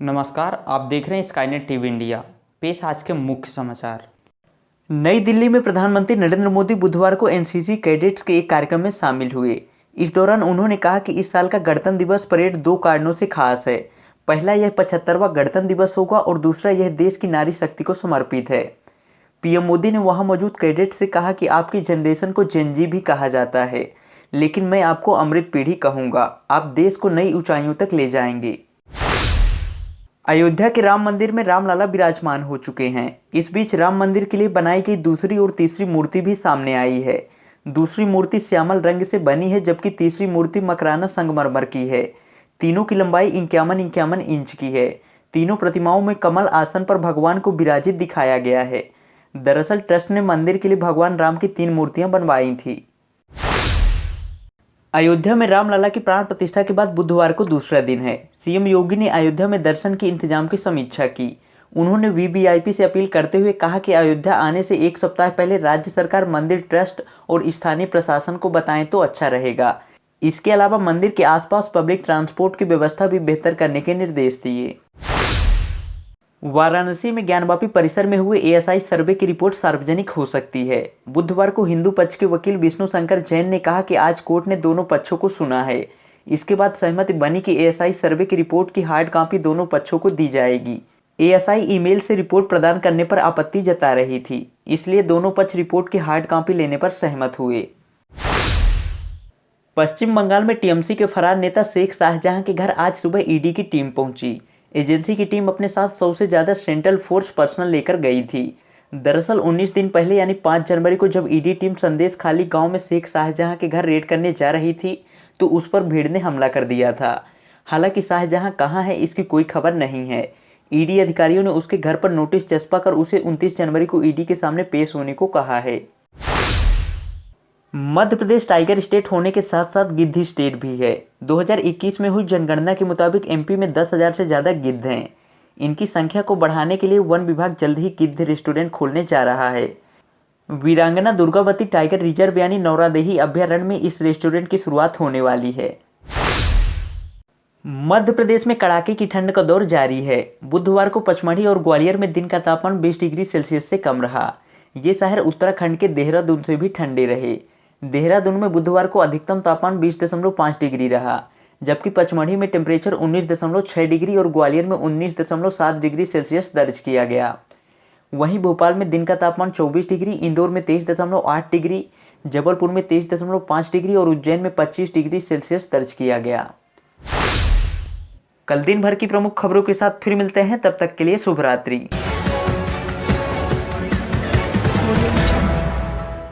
नमस्कार, आप देख रहे हैं स्काईनेट टीवी इंडिया। पेश आज के मुख्य समाचार। नई दिल्ली में प्रधानमंत्री नरेंद्र मोदी बुधवार को एनसीसी कैडेट्स के एक कार्यक्रम में शामिल हुए। इस दौरान उन्होंने कहा कि इस साल का गणतंत्र दिवस परेड दो कारणों से खास है। पहला, यह 75वां गणतंत्र दिवस होगा और दूसरा, यह देश की नारी शक्ति को समर्पित है। पीएम मोदी ने वहां मौजूद कैडेट्स से कहा कि आपकी जनरेशन को जेन जी भी कहा जाता है, लेकिन मैं आपको अमृत पीढ़ी कहूँगा। आप देश को नई ऊंचाइयों तक ले जाएंगे। अयोध्या के राम मंदिर में रामलला विराजमान हो चुके हैं। इस बीच राम मंदिर के लिए बनाई गई दूसरी और तीसरी मूर्ति भी सामने आई है। दूसरी मूर्ति श्यामल रंग से बनी है, जबकि तीसरी मूर्ति मकराना संगमरमर की है। तीनों की लंबाई 51 इंच की है। तीनों प्रतिमाओं में कमल आसन पर भगवान को विराजित दिखाया गया है। दरअसल ट्रस्ट ने मंदिर के लिए भगवान राम की 3 मूर्तियां बनवाई थी। अयोध्या में रामलला की प्राण प्रतिष्ठा के बाद बुधवार को दूसरा दिन है। सीएम योगी ने अयोध्या में दर्शन के इंतजाम की समीक्षा की। उन्होंने वीवीआईपी से अपील करते हुए कहा कि अयोध्या आने से एक सप्ताह पहले राज्य सरकार, मंदिर ट्रस्ट और स्थानीय प्रशासन को बताएं तो अच्छा रहेगा। इसके अलावा मंदिर के आसपास पब्लिक ट्रांसपोर्ट की व्यवस्था भी बेहतर करने के निर्देश दिए। वाराणसी में ज्ञानवापी परिसर में हुए एएसआई सर्वे की रिपोर्ट सार्वजनिक हो सकती है। बुधवार को हिंदू पक्ष के वकील विष्णु शंकर जैन ने कहा कि आज कोर्ट ने दोनों पक्षों को सुना है। इसके बाद सहमति बनी कि एएसआई सर्वे की रिपोर्ट की हार्ड कॉपी दोनों पक्षों को दी जाएगी। एएसआई ईमेल से रिपोर्ट प्रदान करने पर आपत्ति जता रही थी, इसलिए दोनों पक्ष रिपोर्ट की हार्ड कॉपी लेने पर सहमत हुए। पश्चिम बंगाल में टीएमसी के फरार नेता शेख शाहजहां के घर आज सुबह ईडी की टीम पहुंची। एजेंसी की टीम अपने साथ 100 से ज़्यादा सेंट्रल फोर्स पर्सनल लेकर गई थी। दरअसल 19 दिन पहले यानी 5 जनवरी को जब ईडी टीम संदेश खाली गांव में शेख शाहजहां के घर रेड करने जा रही थी तो उस पर भीड़ ने हमला कर दिया था। हालांकि शाहजहां कहाँ है इसकी कोई खबर नहीं है। ईडी अधिकारियों ने उसके घर पर नोटिस चस्पा कर उसे 29 जनवरी को ईडी के सामने पेश होने को कहा है। मध्य प्रदेश टाइगर स्टेट होने के साथ साथ गिद्ध स्टेट भी है। 2021 में हुई जनगणना के मुताबिक एमपी में 10,000 से ज़्यादा गिद्ध हैं। इनकी संख्या को बढ़ाने के लिए वन विभाग जल्द ही गिद्ध रेस्टोरेंट खोलने जा रहा है। वीरांगना दुर्गावती टाइगर रिजर्व यानी नौरादेही अभयारण्य में इस रेस्टोरेंट की शुरुआत होने वाली है। मध्य प्रदेश में कड़ाके की ठंड का दौर जारी है। बुधवार को पचमढ़ी और ग्वालियर में दिन का तापमान 20 डिग्री सेल्सियस से कम रहा। ये शहर उत्तराखंड के देहरादून से भी ठंडे रहे। देहरादून में बुधवार को अधिकतम तापमान 20.5 डिग्री रहा, जबकि पचमढ़ी में टेम्परेचर 19.6 डिग्री और ग्वालियर में 19.7 डिग्री सेल्सियस दर्ज किया गया। वहीं भोपाल में दिन का तापमान 24 डिग्री, इंदौर में 23.8 डिग्री, जबलपुर में 23.5 डिग्री और उज्जैन में 25 डिग्री सेल्सियस दर्ज किया गया। कल दिन भर की प्रमुख खबरों के साथ फिर मिलते हैं, तब तक के लिए शुभ रात्रि।